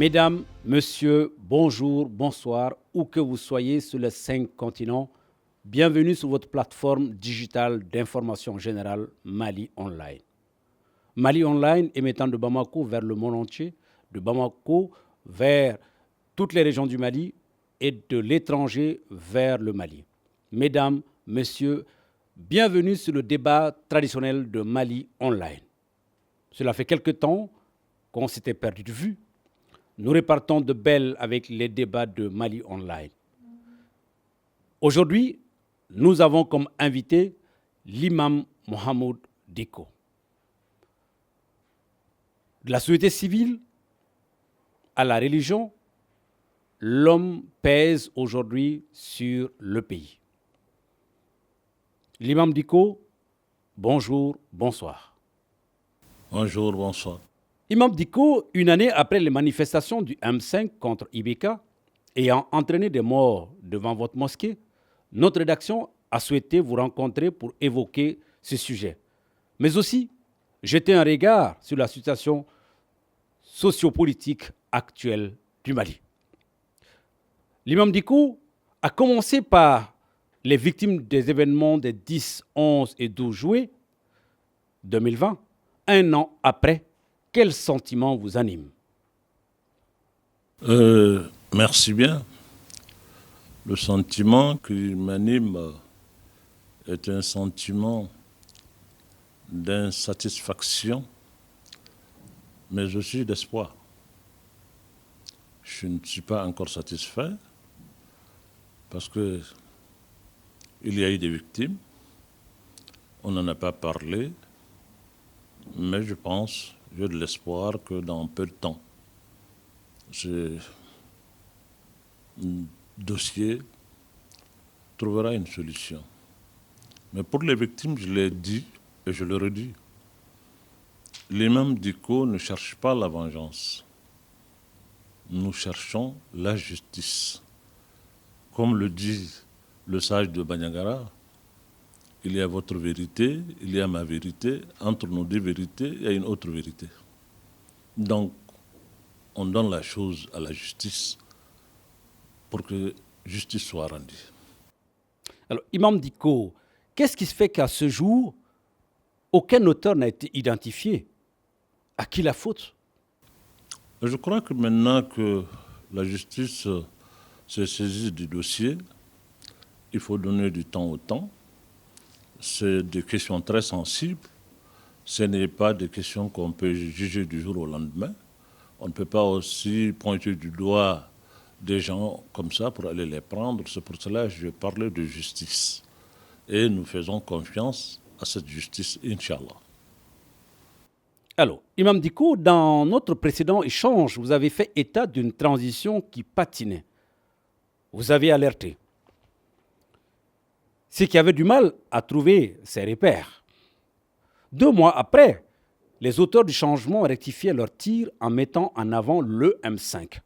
Mesdames, Messieurs, bonjour, bonsoir, où que vous soyez sur les 5 continents, bienvenue sur votre plateforme digitale d'information générale Mali Online. Mali Online émettant de Bamako vers le monde entier, de Bamako vers toutes les régions du Mali et de l'étranger vers le Mali. Mesdames, Messieurs, bienvenue sur le débat traditionnel de Mali Online. Cela fait quelque temps qu'on s'était perdu de vue. Nous repartons de belle avec les débats de Mali Online. Aujourd'hui, nous avons comme invité l'imam Mohamed Dicko. De la société civile à la religion, l'homme pèse aujourd'hui sur le pays. L'imam Dicko, bonjour, bonsoir. Bonjour, bonsoir. Imam Dicko, une année après les manifestations du M5 contre Ibeka, ayant entraîné des morts devant votre mosquée, notre rédaction a souhaité vous rencontrer pour évoquer ce sujet, mais aussi jeter un regard sur la situation sociopolitique actuelle du Mali. L'imam Dicko a commencé par les victimes des événements des 10, 11 et 12 juillet 2020, un an après. Quel sentiment vous anime? Merci bien. Le sentiment qui m'anime est un sentiment d'insatisfaction, mais aussi d'espoir. Je ne suis pas encore satisfait parce que il y a eu des victimes, on n'en a pas parlé, mais je pense, j'ai de l'espoir que dans peu de temps, ce dossier trouvera une solution. Mais pour les victimes, je l'ai dit et je le redis, l'imam Dicko ne cherche pas la vengeance. Nous cherchons la justice. Comme le dit le sage de Bandiagara, il y a votre vérité, il y a ma vérité. Entre nos deux vérités, il y a une autre vérité. Donc, on donne la chose à la justice pour que justice soit rendue. Alors, Imam Dicko, qu'est-ce qui se fait qu'à ce jour, aucun auteur n'a été identifié? À qui la faute? Je crois que maintenant que la justice s'est saisie du dossier, il faut donner du temps au temps. C'est des questions très sensibles. Ce n'est pas des questions qu'on peut juger du jour au lendemain. On ne peut pas aussi pointer du doigt des gens comme ça pour aller les prendre. C'est pour cela que je parlais de justice. Et nous faisons confiance à cette justice, Inch'Allah. Alors, Imam Dicko, dans notre précédent échange, vous avez fait état d'une transition qui patinait. Vous avez alerté. Ceux qui avaient du mal à trouver ces repères. 2 mois après, les auteurs du changement rectifiaient leur tir en mettant en avant le M5.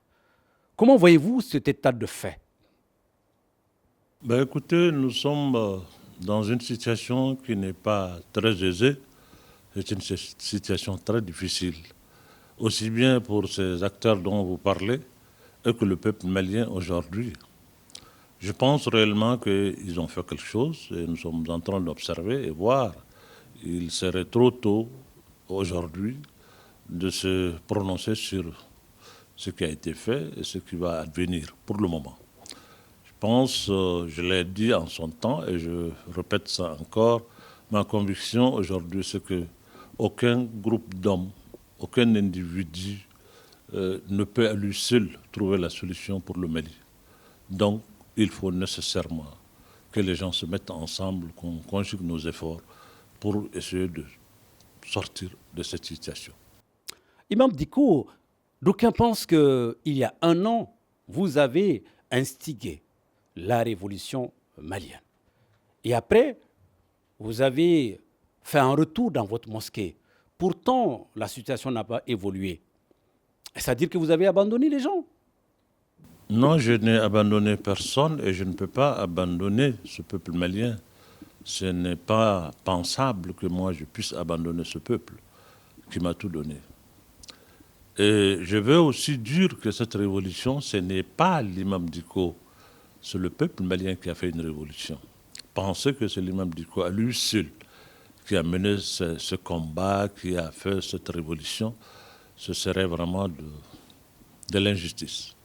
Comment voyez-vous cet état de fait? Écoutez, nous sommes dans une situation qui n'est pas très aisée. C'est une situation très difficile, aussi bien pour ces acteurs dont vous parlez que le peuple malien aujourd'hui. Je pense réellement qu'ils ont fait quelque chose et nous sommes en train d'observer et voir. Il serait trop tôt aujourd'hui de se prononcer sur ce qui a été fait et ce qui va advenir pour le moment. Je pense, je l'ai dit en son temps et je répète ça encore, ma conviction aujourd'hui c'est que aucun groupe d'hommes, aucun individu ne peut à lui seul trouver la solution pour le Mali. Donc, il faut nécessairement que les gens se mettent ensemble, qu'on conjugue nos efforts pour essayer de sortir de cette situation. Imam Dicko, d'aucuns pensent qu'il y a 1 an, vous avez instigé la révolution malienne. Et après, vous avez fait un retour dans votre mosquée. Pourtant, la situation n'a pas évolué. C'est-à-dire que vous avez abandonné les gens. Non, je n'ai abandonné personne et je ne peux pas abandonner ce peuple malien. Ce n'est pas pensable que moi je puisse abandonner ce peuple qui m'a tout donné. Et je veux aussi dire que cette révolution, ce n'est pas l'imam Dicko, c'est le peuple malien qui a fait une révolution. Penser que c'est l'imam Dicko à lui seul qui a mené ce combat, qui a fait cette révolution, ce serait vraiment de l'injustice.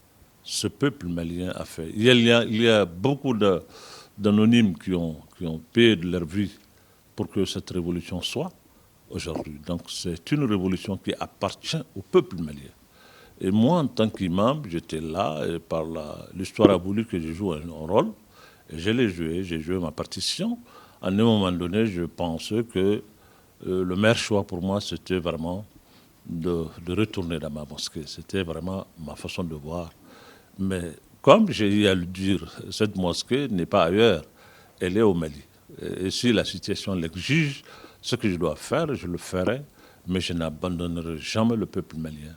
Ce peuple malien a fait. Il y a beaucoup d'anonymes qui ont payé de leur vie pour que cette révolution soit aujourd'hui. Donc c'est une révolution qui appartient au peuple malien. Et moi, en tant qu'imam, j'étais là, et par l'histoire a voulu que je joue un rôle, et je l'ai joué, j'ai joué ma partition. À un moment donné, je pense que le meilleur choix pour moi, c'était vraiment de retourner dans ma mosquée. C'était vraiment ma façon de voir. Mais comme j'ai eu à le dire, cette mosquée n'est pas ailleurs, elle est au Mali. Et si la situation l'exige, ce que je dois faire, je le ferai, mais je n'abandonnerai jamais le peuple malien.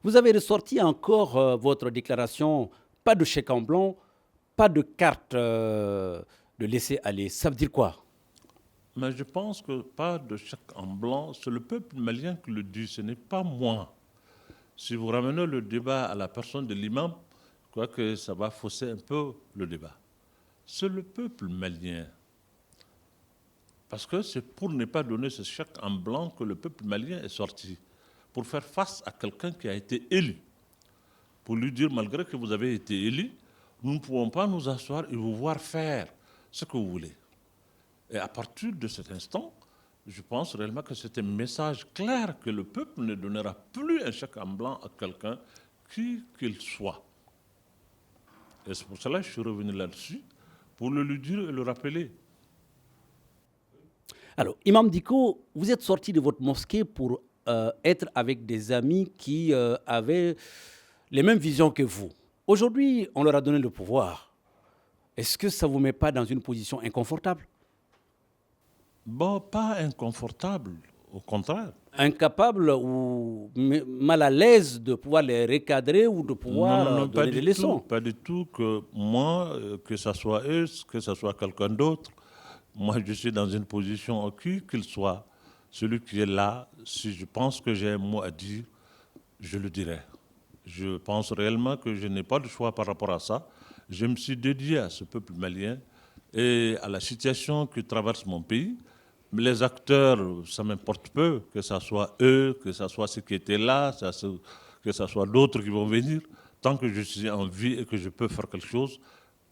Vous avez ressorti encore votre déclaration, pas de chèque en blanc, pas de carte de laisser aller. Ça veut dire quoi? Mais je pense que pas de chèque en blanc, c'est le peuple malien qui le dit, ce n'est pas moi. Si vous ramenez le débat à la personne de l'imam, je crois que ça va fausser un peu le débat. C'est le peuple malien. Parce que c'est pour ne pas donner ce chèque en blanc que le peuple malien est sorti. Pour faire face à quelqu'un qui a été élu. Pour lui dire, malgré que vous avez été élu, nous ne pouvons pas nous asseoir et vous voir faire ce que vous voulez. Et à partir de cet instant, je pense réellement que c'est un message clair que le peuple ne donnera plus un chèque en blanc à quelqu'un qui qu'il soit. Et c'est pour cela que je suis revenu là-dessus, pour le lui dire et le rappeler. Alors, Imam Diko, vous êtes sorti de votre mosquée pour être avec des amis qui avaient les mêmes visions que vous. Aujourd'hui, on leur a donné le pouvoir. Est-ce que ça ne vous met pas dans une position inconfortable? Bon, pas inconfortable, au contraire. Incapable ou mal à l'aise de pouvoir les recadrer ou de Non, pouvoir non, non, pas donner des du tout. leçons? Pas du tout que moi, que ce soit eux, que ce soit quelqu'un d'autre, moi je suis dans une position, qui qu'il soit, celui qui est là, si je pense que j'ai un mot à dire, je le dirai. Je pense réellement que je n'ai pas de choix par rapport à ça. Je me suis dédié à ce peuple malien et à la situation que traverse mon pays. Mais les acteurs, ça m'importe peu, que ce soit eux, que ce soit ceux qui étaient là, que ce soit d'autres qui vont venir. Tant que je suis en vie et que je peux faire quelque chose,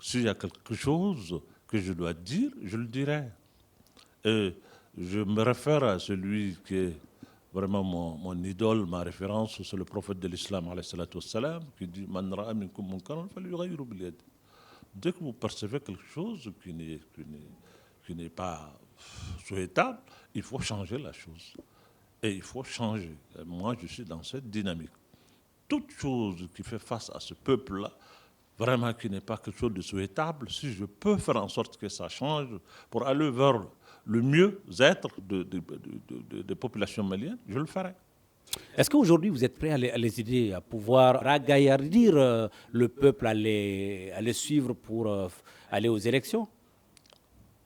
s'il y a quelque chose que je dois dire, je le dirai. Et je me réfère à celui qui est vraiment mon idole, ma référence, c'est le prophète de l'islam, alayhi salatu wassalam, qui dit Man ra'a minkum munkaran falyughayyiru bil yad. Dès que vous percevez quelque chose qui n'est pas souhaitable, il faut changer la chose. Et il faut changer. Et moi, je suis dans cette dynamique. Toute chose qui fait face à ce peuple-là, vraiment qui n'est pas quelque chose de souhaitable, si je peux faire en sorte que ça change pour aller vers le mieux-être des populations maliennes, je le ferai. Est-ce qu'aujourd'hui, vous êtes prêt à les aider, à pouvoir ragaillardir le peuple, à les suivre pour aller aux élections?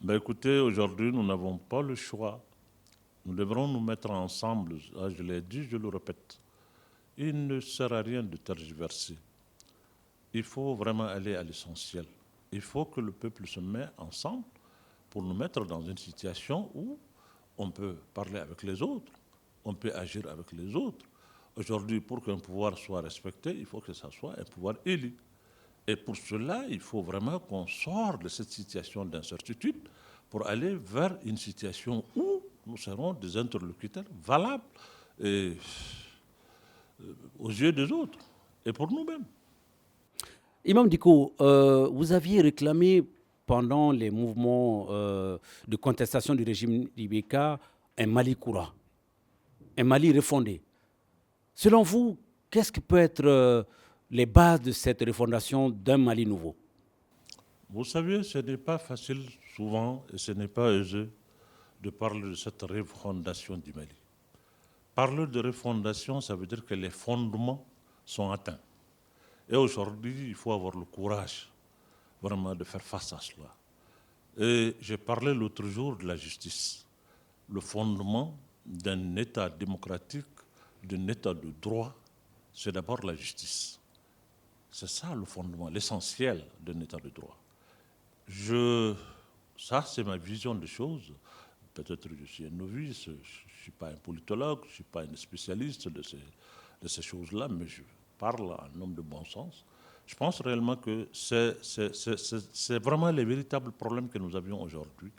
Ben écoutez, aujourd'hui, nous n'avons pas le choix. Nous devrons nous mettre ensemble. Ah, je l'ai dit, je le répète. Il ne sert à rien de tergiverser. Il faut vraiment aller à l'essentiel. Il faut que le peuple se mette ensemble pour nous mettre dans une situation où on peut parler avec les autres, on peut agir avec les autres. Aujourd'hui, pour qu'un pouvoir soit respecté, il faut que ça soit un pouvoir élu. Et pour cela, il faut vraiment qu'on sorte de cette situation d'incertitude pour aller vers une situation où nous serons des interlocuteurs valables et, aux yeux des autres et pour nous-mêmes. Imam Diko, vous aviez réclamé pendant les mouvements de contestation du régime d'Ibeka un Mali courant, un Mali refondé. Selon vous, qu'est-ce qui peut être les bases de cette refondation d'un Mali nouveau? Vous savez, ce n'est pas facile souvent et ce n'est pas aisé de parler de cette refondation du Mali. Parler de refondation, ça veut dire que les fondements sont atteints. Et aujourd'hui, il faut avoir le courage vraiment de faire face à cela. Et j'ai parlé l'autre jour de la justice, le fondement d'un État démocratique, d'un État de droit, c'est d'abord la justice. C'est ça le fondement, l'essentiel d'un État de droit. Ça, c'est ma vision des choses. Peut-être que je suis un novice, je ne suis pas un politologue, je ne suis pas un spécialiste de ces choses-là, mais je parle en homme de bon sens. Je pense réellement que c'est vraiment les véritables problèmes que nous avions aujourd'hui.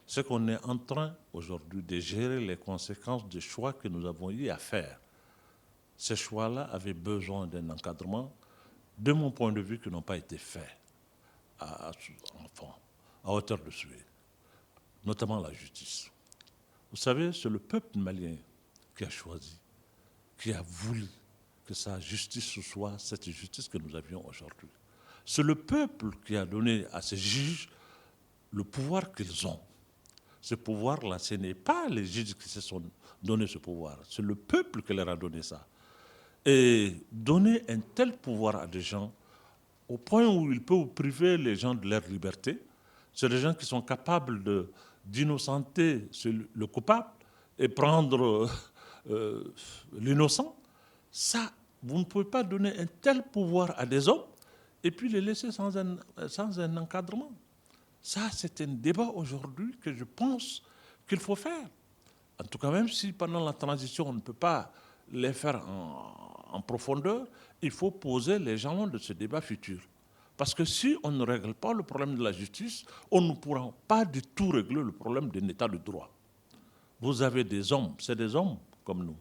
C'est qu'on est en train aujourd'hui de gérer les conséquences des choix que nous avons eu à faire. Ces choix-là avaient besoin d'un encadrement, de mon point de vue, qui n'ont pas été faits à hauteur de souhait, notamment la justice. Vous savez, c'est le peuple malien qui a choisi, qui a voulu que sa justice soit cette justice que nous avions aujourd'hui. C'est le peuple qui a donné à ces juges le pouvoir qu'ils ont. Ce pouvoir-là, ce n'est pas les juges qui se sont donné ce pouvoir, c'est le peuple qui leur a donné ça. Et donner un tel pouvoir à des gens, au point où il peut priver les gens de leur liberté, c'est des gens qui sont capables d'innocenter le coupable et prendre l'innocent. Ça, vous ne pouvez pas donner un tel pouvoir à des hommes et puis les laisser sans un encadrement. Ça, c'est un débat aujourd'hui que je pense qu'il faut faire. En tout cas, même si pendant la transition, on ne peut pas les faire en profondeur, il faut poser les jalons de ce débat futur. Parce que si on ne règle pas le problème de la justice, on ne pourra pas du tout régler le problème d'un État de droit. Vous avez des hommes, c'est des hommes comme nous.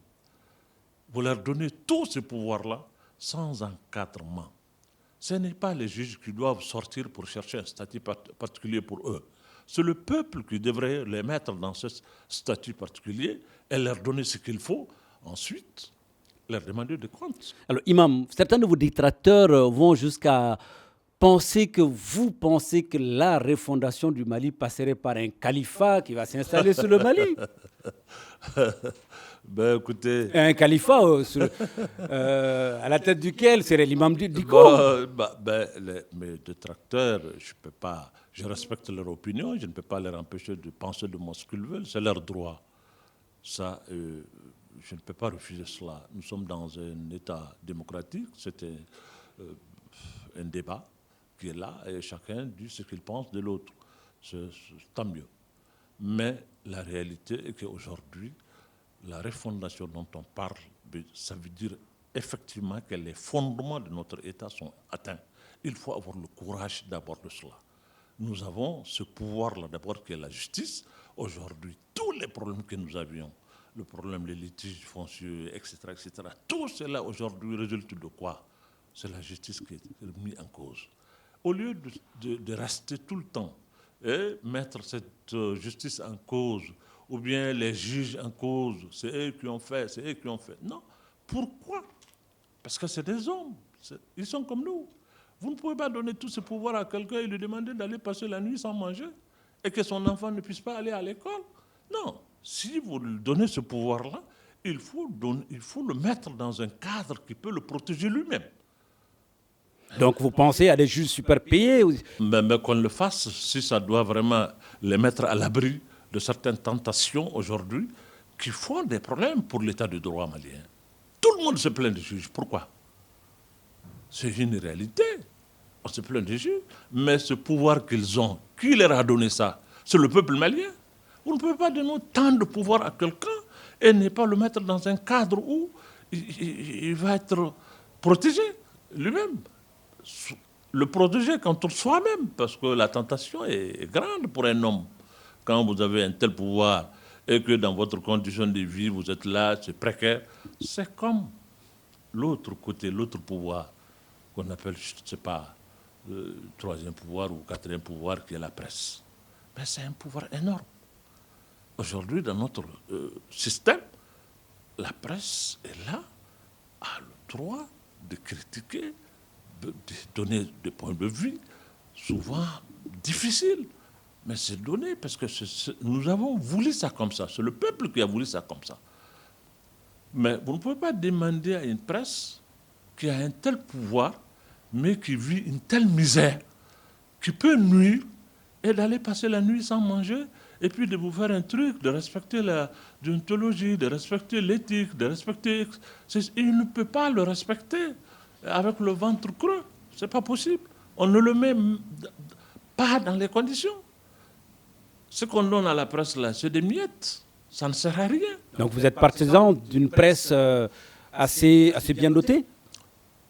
Vous leur donnez tous ces pouvoirs-là sans encadrement. Ce n'est pas les juges qui doivent sortir pour chercher un statut particulier pour eux. C'est le peuple qui devrait les mettre dans ce statut particulier et leur donner ce qu'il faut. Ensuite, leur demander des comptes. Alors, Imam, certains de vos détracteurs vont jusqu'à penser que la refondation du Mali passerait par un califat qui va s'installer sur le Mali. Ben, écoutez... Un califat à la tête duquel serait l'imam d'Iko. Mes détracteurs, je respecte leur opinion, je ne peux pas leur empêcher de penser de moi ce qu'ils veulent, c'est leur droit. Ça, je ne peux pas refuser cela. Nous sommes dans un État démocratique, c'était un débat qui est là et chacun dit ce qu'il pense de l'autre. C'est tant mieux. Mais la réalité est qu'aujourd'hui, la refondation dont on parle, ça veut dire effectivement que les fondements de notre État sont atteints. Il faut avoir le courage d'aborder cela. Nous avons ce pouvoir-là d'abord qui est la justice. Aujourd'hui, tous les problèmes que nous avions, le problème des litiges fonciers, etc., tout cela aujourd'hui résulte de quoi? C'est la justice qui est mise en cause. Au lieu de rester tout le temps et mettre cette justice en cause, ou bien les juges en cause, c'est eux qui ont fait, c'est eux qui ont fait. Non. Pourquoi? Parce que c'est des hommes. Ils sont comme nous. Vous ne pouvez pas donner tout ce pouvoir à quelqu'un et lui demander d'aller passer la nuit sans manger et que son enfant ne puisse pas aller à l'école. Non. Si vous lui donnez ce pouvoir-là, il faut le mettre dans un cadre qui peut le protéger lui-même. Donc vous pensez à des juges super payés? Mais qu'on le fasse, si ça doit vraiment les mettre à l'abri de certaines tentations aujourd'hui qui font des problèmes pour l'état de droit malien. Tout le monde se plaint des juges. Pourquoi? C'est une réalité. On se plaint des juges. Mais ce pouvoir qu'ils ont, qui leur a donné ça? C'est le peuple malien. Vous ne pouvez pas donner tant de pouvoir à quelqu'un et ne pas le mettre dans un cadre où il va être protégé lui-même. Le protéger contre soi-même, parce que la tentation est grande pour un homme. Quand vous avez un tel pouvoir et que dans votre condition de vie, vous êtes là, c'est précaire, c'est comme l'autre côté, l'autre pouvoir qu'on appelle, je ne sais pas, le troisième pouvoir ou quatrième pouvoir qui est la presse. Mais c'est un pouvoir énorme. Aujourd'hui, dans notre système, la presse est là, a le droit de critiquer, de donner des points de vue, souvent difficiles. Mais c'est donné parce que nous avons voulu ça comme ça. C'est le peuple qui a voulu ça comme ça. Mais vous ne pouvez pas demander à une presse qui a un tel pouvoir, mais qui vit une telle misère, qui peut nuire et d'aller passer la nuit sans manger et puis de vous faire un truc, de respecter la déontologie, de respecter l'éthique, de respecter... Il ne peut pas le respecter avec le ventre creux. Ce n'est pas possible. On ne le met pas dans les conditions. Ce qu'on donne à la presse là, c'est des miettes. Ça ne sert à rien. Donc vous êtes partisan d'une presse assez bien dotée?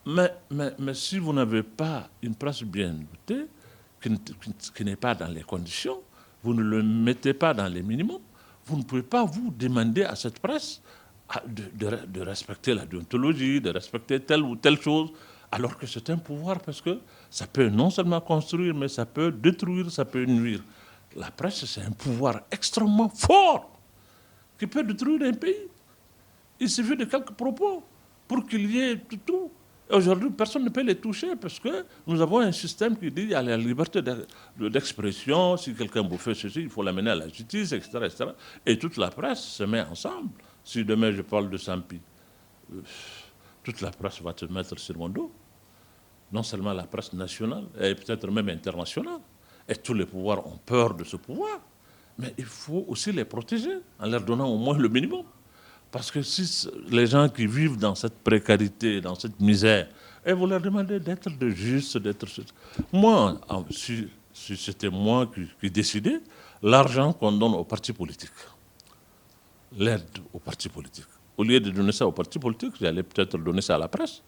Mais si vous n'avez pas une presse bien dotée, qui n'est pas dans les conditions, vous ne le mettez pas dans les minimums, vous ne pouvez pas vous demander à cette presse de respecter la déontologie, de respecter telle ou telle chose, alors que c'est un pouvoir, parce que ça peut non seulement construire, mais ça peut détruire, ça peut nuire. La presse, c'est un pouvoir extrêmement fort qui peut détruire un pays. Il suffit de quelques propos pour qu'il y ait tout. Aujourd'hui, personne ne peut les toucher parce que nous avons un système qui dit qu'il y a la liberté d'expression. Si quelqu'un vous fait ceci, il faut l'amener à la justice, etc., etc. Et toute la presse se met ensemble. Si demain je parle de Sampi, toute la presse va se mettre sur mon dos. Non seulement la presse nationale, et peut-être même internationale. Et tous les pouvoirs ont peur de ce pouvoir. Mais il faut aussi les protéger en leur donnant au moins le minimum. Parce que si les gens qui vivent dans cette précarité, dans cette misère, et vous leur demandez d'être de juste, d'être... Moi, si c'était moi qui décidais, l'argent qu'on donne aux partis politiques, l'aide aux partis politiques, au lieu de donner ça aux partis politiques, j'allais peut-être donner ça à la presse.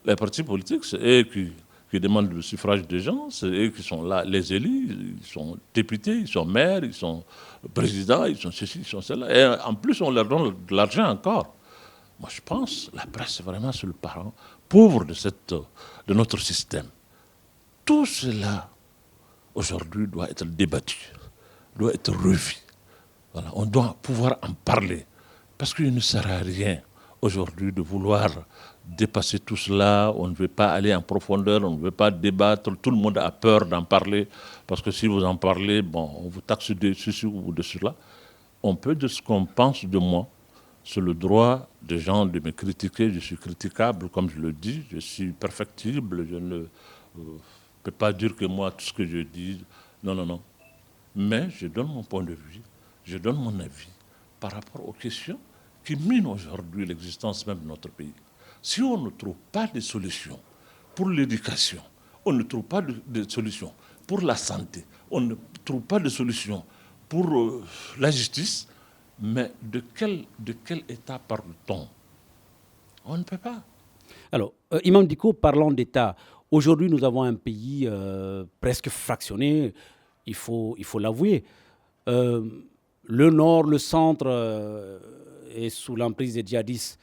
Les partis politiques, c'est eux qui demandent le suffrage des gens, c'est eux qui sont là, les élus, ils sont députés, ils sont maires, ils sont présidents, ils sont ceci, ils sont cela. Et en plus, on leur donne de l'argent encore. Moi, je pense que la presse, c'est vraiment sur le parent pauvre de notre système. Tout cela, aujourd'hui, doit être débattu, doit être revu. Voilà, on doit pouvoir en parler. Parce qu'il ne sert à rien aujourd'hui de vouloir dépasser tout cela, on ne veut pas aller en profondeur, on ne veut pas débattre, tout le monde a peur d'en parler, parce que si vous en parlez, bon, on vous taxe de ceci ou de cela. On peut dire ce qu'on pense de moi, c'est le droit des gens de me critiquer, je suis critiquable, comme je le dis, je suis perfectible, je ne peux pas dire que moi, tout ce que je dis, non. Mais je donne mon point de vue, je donne mon avis par rapport aux questions qui minent aujourd'hui l'existence même de notre pays. Si on ne trouve pas de solution pour l'éducation, on ne trouve pas de solution pour la santé, on ne trouve pas de solution pour la justice, mais de quel État parle-t-on? On ne peut pas. Alors, Imam Dicko, parlons d'État. Aujourd'hui, nous avons un pays presque fractionné, il faut l'avouer. Le nord, le centre est sous l'emprise des djihadistes.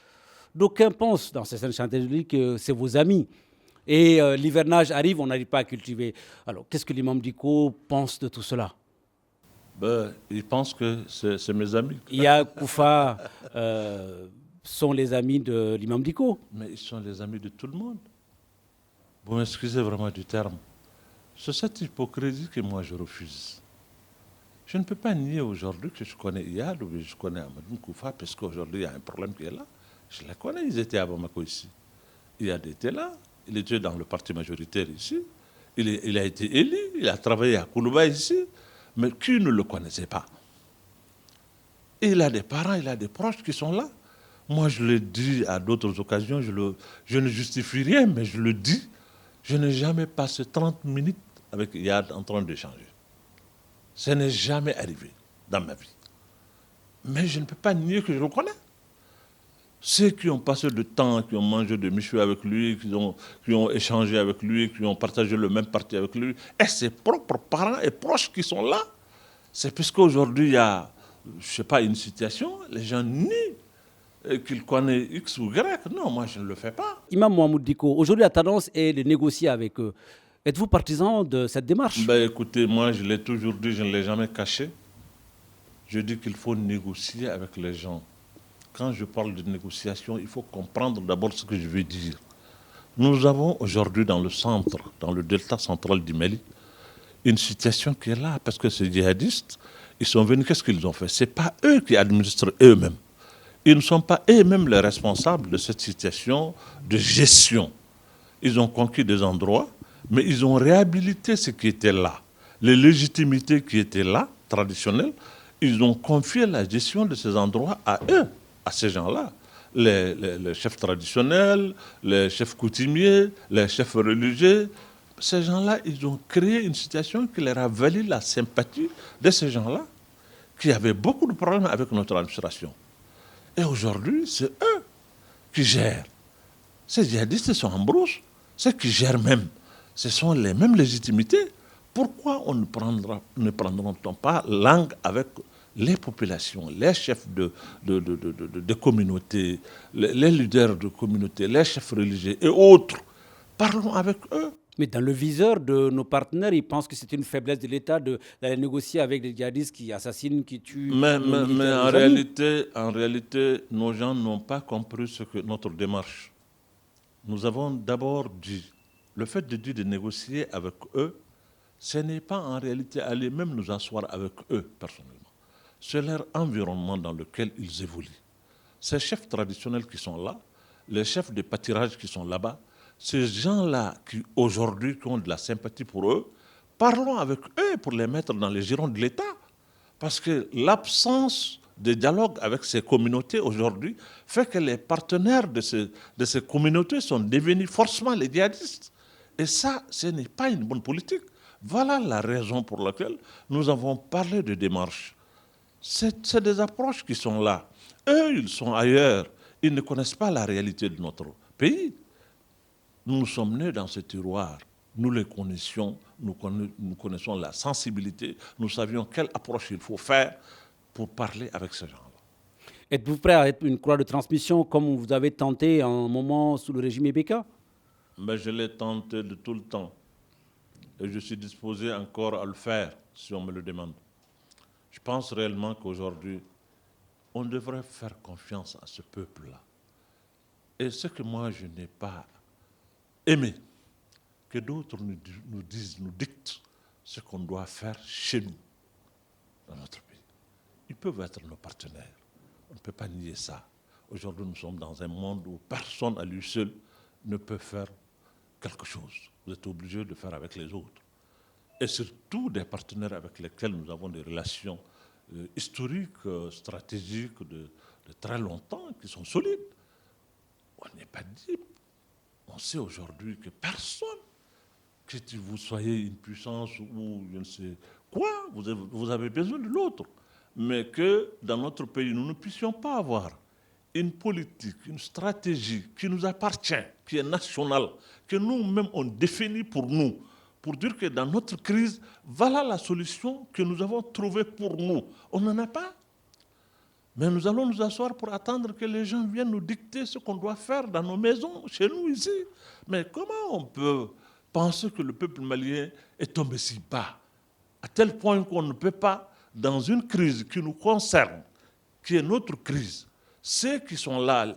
D'aucuns pensent dans certaines chancelleries que c'est vos amis. Et l'hivernage arrive, on n'arrive pas à cultiver. Alors, qu'est-ce que l'imam Dicko pense de tout cela? Il pense que c'est mes amis. Iya Koufa sont les amis de l'imam Dicko. Mais ils sont les amis de tout le monde. Vous m'excusez vraiment du terme. C'est cette hypocrisie que moi je refuse. Je ne peux pas nier aujourd'hui que je connais Iyad ou que je connais Amadou Koufa parce qu'aujourd'hui il y a un problème qui est là. Je les connais, ils étaient à Bamako ici. Iyad était là, il était dans le parti majoritaire ici. Il a été élu, il a travaillé à Koulouba ici, mais qui ne le connaissait pas? Et il a des parents, il a des proches qui sont là. Moi, je le dis à d'autres occasions, je ne justifie rien, mais je le dis. Je n'ai jamais passé 30 minutes avec Iyad en train d'échanger. Ça n'est jamais arrivé dans ma vie. Mais je ne peux pas nier que je le connais. Ceux qui ont passé du temps, qui ont mangé de michou avec lui, qui ont échangé avec lui, qui ont partagé le même parti avec lui, et ses propres parents et proches qui sont là, c'est parce qu'aujourd'hui il y a, je ne sais pas, une situation, les gens nient qu'ils connaissent X ou Y. Non, moi je ne le fais pas. Imam Mohamed Dicko, aujourd'hui la tendance est de négocier avec eux. Êtes-vous partisan de cette démarche? Écoutez, moi je l'ai toujours dit, je ne l'ai jamais caché. Je dis qu'il faut négocier avec les gens. Quand je parle de négociation, il faut comprendre d'abord ce que je veux dire. Nous avons aujourd'hui dans le centre, dans le delta central du Mali, une situation qui est là, parce que ces djihadistes, ils sont venus, qu'est-ce qu'ils ont fait? Ce n'est pas eux qui administrent eux-mêmes. Ils ne sont pas eux-mêmes les responsables de cette situation de gestion. Ils ont conquis des endroits, mais ils ont réhabilité ce qui était là, les légitimités qui étaient là, traditionnels, ils ont confié la gestion de ces endroits à eux, à ces gens-là. Les chefs traditionnels, les chefs coutumiers, les chefs religieux, ces gens-là, ils ont créé une situation qui leur a valu la sympathie de ces gens-là, qui avaient beaucoup de problèmes avec notre administration. Et aujourd'hui, c'est eux qui gèrent. Ces djihadistes sont en brousse, ceux qui gèrent même, ce sont les mêmes légitimités. Pourquoi on ne prendra-t-on pas langue avec les populations, les chefs de communautés, les leaders de communautés, les chefs religieux et autres? Parlons avec eux. Mais dans le viseur de nos partenaires, ils pensent que c'est une faiblesse de l'État d'aller négocier avec des djihadistes qui assassinent, qui tuent. Mais en réalité, nos gens n'ont pas compris ce que notre démarche. Nous avons d'abord dit, le fait de dire de négocier avec eux, ce n'est pas en réalité aller même nous asseoir avec eux personnellement. C'est leur environnement dans lequel ils évoluent. Ces chefs traditionnels qui sont là, les chefs de pâturage qui sont là-bas, ces gens-là qui aujourd'hui ont de la sympathie pour eux, parlons avec eux pour les mettre dans les girons de l'État. Parce que l'absence de dialogue avec ces communautés aujourd'hui fait que les partenaires de ces communautés sont devenus forcément les djihadistes. Et ça, ce n'est pas une bonne politique. Voilà la raison pour laquelle nous avons parlé de démarche. C'est des approches qui sont là. Eux, ils sont ailleurs. Ils ne connaissent pas la réalité de notre pays. Nous sommes nés dans ce tiroir. Nous les connaissions, nous connaissons la sensibilité. Nous savions quelle approche il faut faire pour parler avec ces gens-là. Êtes-vous prêt à être une croix de transmission comme vous avez tenté à un moment sous le régime Ebeka? Mais je l'ai tenté de tout le temps. Et je suis disposé encore à le faire, si on me le demande. Je pense réellement qu'aujourd'hui, on devrait faire confiance à ce peuple-là. Et ce que moi, je n'ai pas aimé, que d'autres nous disent, nous dictent ce qu'on doit faire chez nous, dans notre pays. Ils peuvent être nos partenaires. On ne peut pas nier ça. Aujourd'hui, nous sommes dans un monde où personne à lui seul ne peut faire quelque chose. Vous êtes obligé de faire avec les autres. Et surtout des partenaires avec lesquels nous avons des relations historiques, stratégiques de très longtemps, qui sont solides. On n'est pas dit. On sait aujourd'hui que personne, que vous soyez une puissance ou je ne sais quoi, vous avez besoin de l'autre. Mais que dans notre pays, nous ne puissions pas avoir une politique, une stratégie qui nous appartient, qui est nationale, que nous-mêmes on définit pour nous, pour dire que dans notre crise, voilà la solution que nous avons trouvée pour nous. On n'en a pas. Mais nous allons nous asseoir pour attendre que les gens viennent nous dicter ce qu'on doit faire dans nos maisons, chez nous ici. Mais comment on peut penser que le peuple malien est tombé si bas, à tel point qu'on ne peut pas, dans une crise qui nous concerne, qui est notre crise, ceux qui sont là,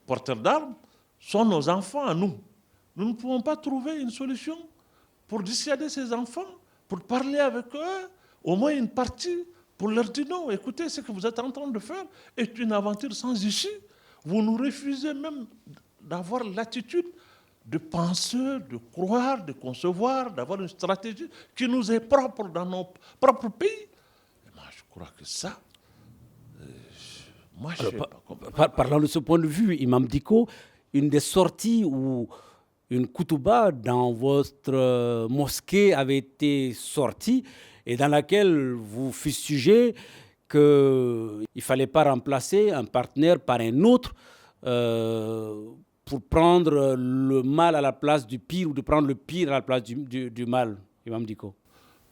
porteurs d'armes, sont nos enfants à nous. Nous ne pouvons pas trouver une solution pour dissuader ces enfants, pour parler avec eux, au moins une partie, pour leur dire non, écoutez, ce que vous êtes en train de faire est une aventure sans issue. Vous nous refusez même d'avoir l'attitude de penser, de croire, de concevoir, d'avoir une stratégie qui nous est propre dans nos propres pays. Et moi, je crois que ça, moi, je ne sais pas. Parlant de ce point de vue, Imam Dicko, une des sorties où une koutouba dans votre mosquée avait été sortie et dans laquelle vous fustigez qu'il ne fallait pas remplacer un partenaire par un autre pour prendre le mal à la place du pire ou de prendre le pire à la place du mal, Imam Dicko.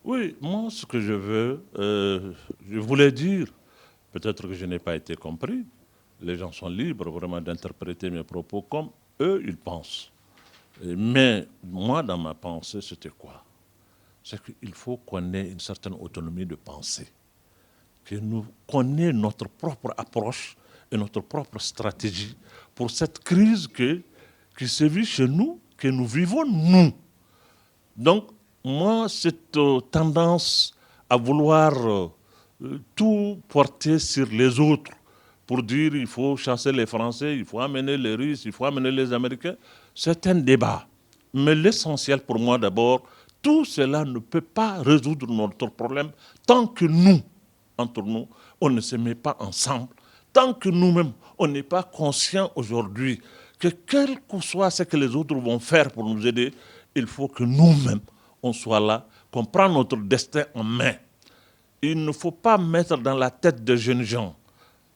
Oui, moi, ce que je veux, je voulais dire, peut-être que je n'ai pas été compris, les gens sont libres vraiment d'interpréter mes propos comme eux, ils pensent. Mais moi, dans ma pensée, c'était quoi? C'est qu'il faut qu'on ait une certaine autonomie de pensée, qu'on ait notre propre approche et notre propre stratégie pour cette crise qui se vit chez nous, que nous vivons nous. Donc, moi, cette tendance à vouloir tout porter sur les autres, pour dire il faut chasser les Français, il faut amener les Russes, il faut amener les Américains, c'est un débat. Mais l'essentiel pour moi d'abord, tout cela ne peut pas résoudre notre problème tant que nous, entre nous, on ne se met pas ensemble, tant que nous-mêmes, on n'est pas conscient aujourd'hui que quel que soit ce que les autres vont faire pour nous aider, il faut que nous-mêmes, on soit là, qu'on prenne notre destin en main. Il ne faut pas mettre dans la tête des jeunes gens,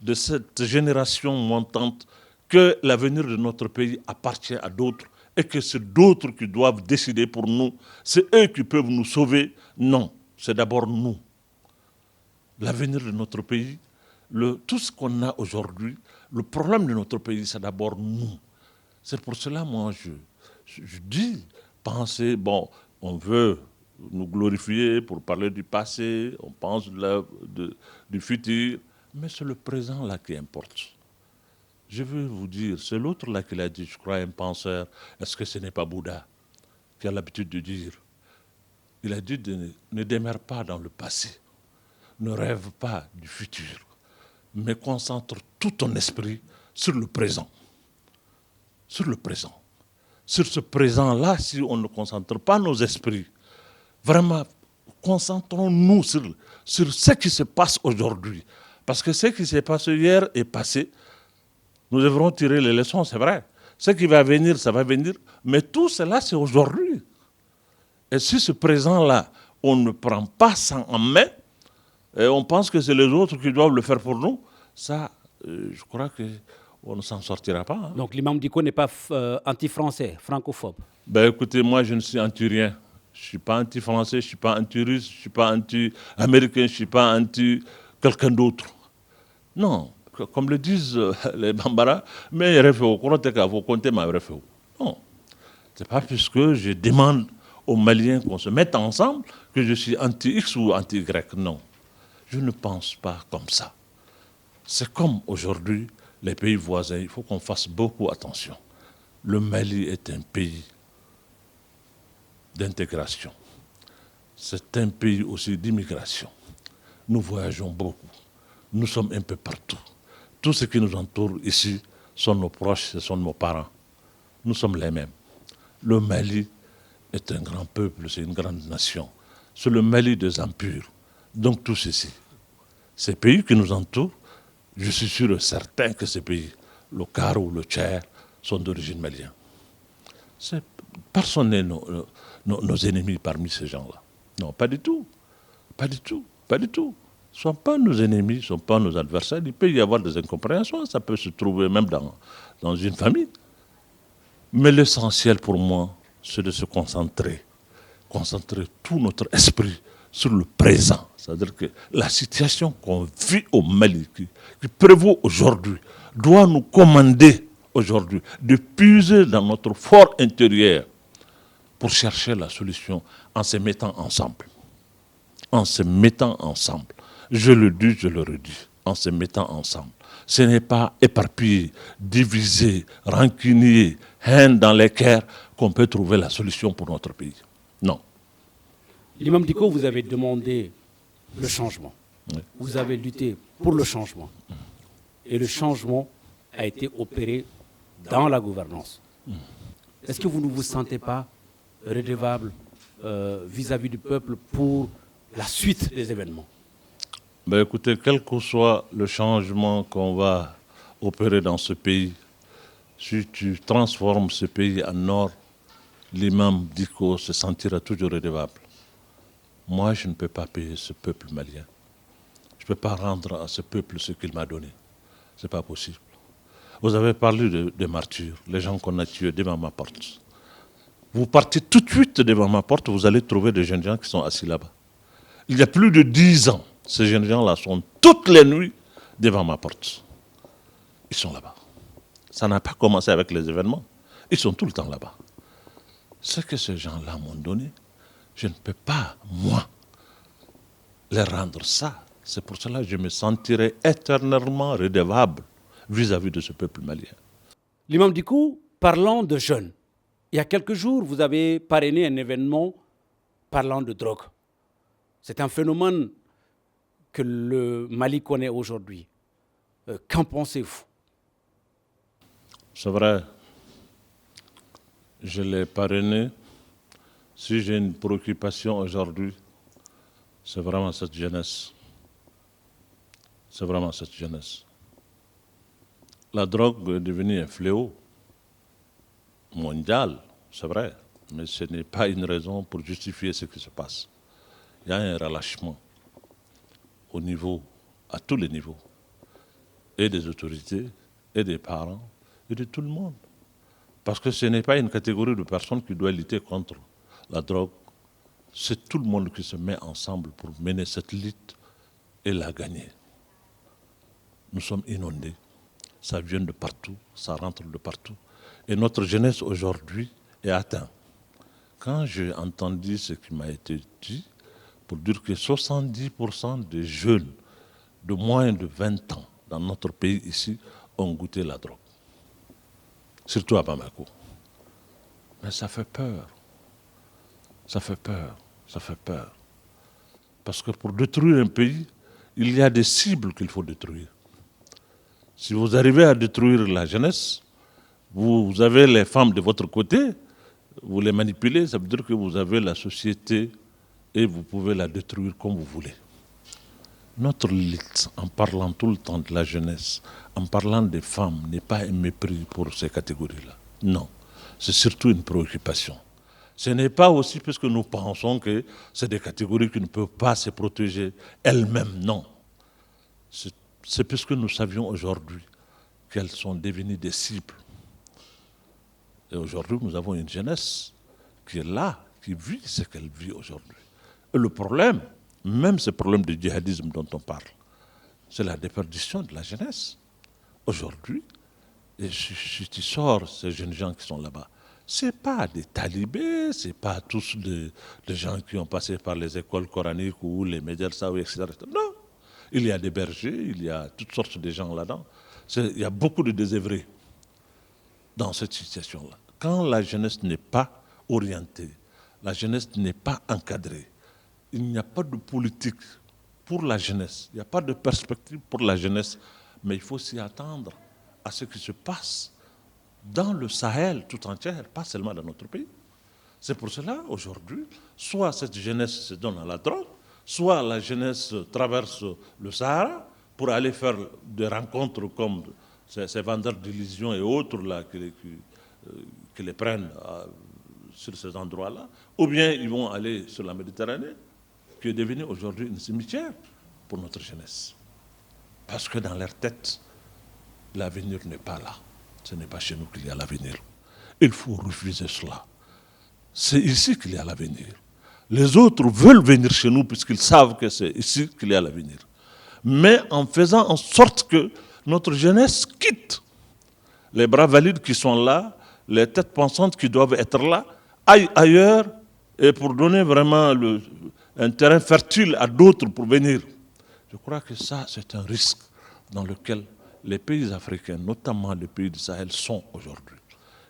de cette génération montante, que l'avenir de notre pays appartient à d'autres et que c'est d'autres qui doivent décider pour nous. C'est eux qui peuvent nous sauver. Non, c'est d'abord nous. L'avenir de notre pays, tout ce qu'on a aujourd'hui, le problème de notre pays, c'est d'abord nous. C'est pour cela, moi, je dis, penser, bon, on veut nous glorifier pour parler du passé, on pense du futur, mais c'est le présent là qui importe. Je veux vous dire, c'est l'autre là qui l'a dit, je crois, un penseur, est-ce que ce n'est pas Bouddha qui a l'habitude de dire, il a dit ne démarre pas dans le passé, ne rêve pas du futur, mais concentre tout ton esprit sur le présent. Sur le présent. Sur ce présent-là, si on ne concentre pas nos esprits, vraiment, concentrons-nous sur ce qui se passe aujourd'hui. Parce que ce qui s'est passé hier est passé. Nous devrons tirer les leçons, c'est vrai. Ce qui va venir, ça va venir. Mais tout cela, c'est aujourd'hui. Et si ce présent-là, on ne prend pas ça en main, et on pense que c'est les autres qui doivent le faire pour nous, ça, je crois qu'on ne s'en sortira pas. Hein. Donc l'imam Dicko n'est pas anti-français, francophobe. Ben écoutez, moi je ne suis anti-rien. Je ne suis pas anti-français, je ne suis pas anti-russe, je ne suis pas anti-américain, je ne suis pas anti-quelqu'un d'autre. Non, comme le disent les Bambara, mais vous comptez ma référence. Non, ce n'est pas puisque je demande aux Maliens qu'on se mette ensemble que je suis anti-X ou anti-Y. Non, je ne pense pas comme ça. C'est comme aujourd'hui, les pays voisins, il faut qu'on fasse beaucoup attention. Le Mali est un pays d'intégration. C'est un pays aussi d'immigration. Nous voyageons beaucoup. Nous sommes un peu partout. Tout ce qui nous entoure ici sont nos proches, ce sont nos parents. Nous sommes les mêmes. Le Mali est un grand peuple, c'est une grande nation. C'est le Mali des empires. Donc tout ceci. Ces pays qui nous entourent, je suis sûr et certain que ces pays, le Karou, le Tchad, sont d'origine malienne. Personne n'est nos ennemis parmi ces gens-là. Non, pas du tout. Pas du tout. Pas du tout. Ils ne sont pas nos ennemis, ils ne sont pas nos adversaires. Il peut y avoir des incompréhensions, ça peut se trouver même dans une famille. Mais l'essentiel pour moi, c'est de se concentrer tout notre esprit sur le présent. C'est-à-dire que la situation qu'on vit au Mali, qui prévaut aujourd'hui, doit nous commander aujourd'hui de puiser dans notre fort intérieur pour chercher la solution en se mettant ensemble. En se mettant ensemble. Je le dis, je le redis, en se mettant ensemble. Ce n'est pas éparpillé, divisé, rancunier, haine dans les cœurs qu'on peut trouver la solution pour notre pays. Non. L'imam Dicko, vous avez demandé le changement. Oui. Vous avez lutté pour le changement. Et le changement a été opéré dans la gouvernance. Est-ce que vous ne vous sentez pas redevable vis-à-vis du peuple pour la suite des événements? Ben écoutez, quel que soit le changement qu'on va opérer dans ce pays, si tu transformes ce pays en or, l'imam Dicko se sentira toujours redevable. Moi, je ne peux pas payer ce peuple malien. Je ne peux pas rendre à ce peuple ce qu'il m'a donné. Ce n'est pas possible. Vous avez parlé de martyrs, les gens qu'on a tués devant ma porte. Vous partez tout de suite devant ma porte, vous allez trouver des jeunes gens qui sont assis là-bas. Il y a plus de 10 ans, ces jeunes gens-là sont toutes les nuits devant ma porte. Ils sont là-bas. Ça n'a pas commencé avec les événements. Ils sont tout le temps là-bas. Ce que ces gens-là m'ont donné, je ne peux pas, moi, les rendre ça. C'est pour cela que je me sentirai éternellement redevable vis-à-vis de ce peuple malien. L'imam Dicko, parlant de jeunes, il y a quelques jours, vous avez parrainé un événement parlant de drogue. C'est un phénomène que le Mali connaît aujourd'hui. Qu'en pensez-vous? C'est vrai, je l'ai parrainé. Si j'ai une préoccupation aujourd'hui, c'est vraiment cette jeunesse. C'est vraiment cette jeunesse. La drogue est devenue un fléau mondial, c'est vrai, mais ce n'est pas une raison pour justifier ce qui se passe. Il y a un relâchement à tous les niveaux, et des autorités, et des parents, et de tout le monde. Parce que ce n'est pas une catégorie de personnes qui doit lutter contre la drogue. C'est tout le monde qui se met ensemble pour mener cette lutte et la gagner. Nous sommes inondés. Ça vient de partout, ça rentre de partout. Et notre jeunesse aujourd'hui est atteinte. Quand j'ai entendu ce qui m'a été dit, pour dire que 70% des jeunes de moins de 20 ans dans notre pays ici ont goûté la drogue. Surtout à Bamako. Mais ça fait peur. Ça fait peur. Ça fait peur. Parce que pour détruire un pays, il y a des cibles qu'il faut détruire. Si vous arrivez à détruire la jeunesse, vous avez les femmes de votre côté, vous les manipulez, ça veut dire que vous avez la société et vous pouvez la détruire comme vous voulez. Notre lutte, en parlant tout le temps de la jeunesse, en parlant des femmes, n'est pas un mépris pour ces catégories-là. Non, c'est surtout une préoccupation. Ce n'est pas aussi parce que nous pensons que c'est des catégories qui ne peuvent pas se protéger elles-mêmes, non. C'est parce que nous savions aujourd'hui qu'elles sont devenues des cibles. Et aujourd'hui, nous avons une jeunesse qui est là, qui vit ce qu'elle vit aujourd'hui. Et le problème, même ce problème de djihadisme dont on parle, c'est la déperdition de la jeunesse. Aujourd'hui, et si tu sors ces jeunes gens qui sont là-bas, ce n'est pas des talibés, ce n'est pas tous des gens qui ont passé par les écoles coraniques ou les médias, etc. Non, il y a des bergers, il y a toutes sortes de gens là-dedans. Il y a beaucoup de désœuvrés dans cette situation-là. Quand la jeunesse n'est pas orientée, la jeunesse n'est pas encadrée, il n'y a pas de politique pour la jeunesse, il n'y a pas de perspective pour la jeunesse, mais il faut s'y attendre à ce qui se passe dans le Sahel tout entier, pas seulement dans notre pays. C'est pour cela, aujourd'hui, soit cette jeunesse se donne à la drogue, soit la jeunesse traverse le Sahara pour aller faire des rencontres comme ces vendeurs d'illusions et autres là, qui les prennent sur ces endroits-là, ou bien ils vont aller sur la Méditerranée, qui est devenue aujourd'hui une cimetière pour notre jeunesse. Parce que dans leur tête, l'avenir n'est pas là. Ce n'est pas chez nous qu'il y a l'avenir. Il faut refuser cela. C'est ici qu'il y a l'avenir. Les autres veulent venir chez nous puisqu'ils savent que c'est ici qu'il y a l'avenir. Mais en faisant en sorte que notre jeunesse quitte les bras valides qui sont là, les têtes pensantes qui doivent être là, aillent ailleurs et pour donner vraiment un terrain fertile à d'autres pour venir. Je crois que ça, c'est un risque dans lequel les pays africains, notamment les pays du Sahel, sont aujourd'hui.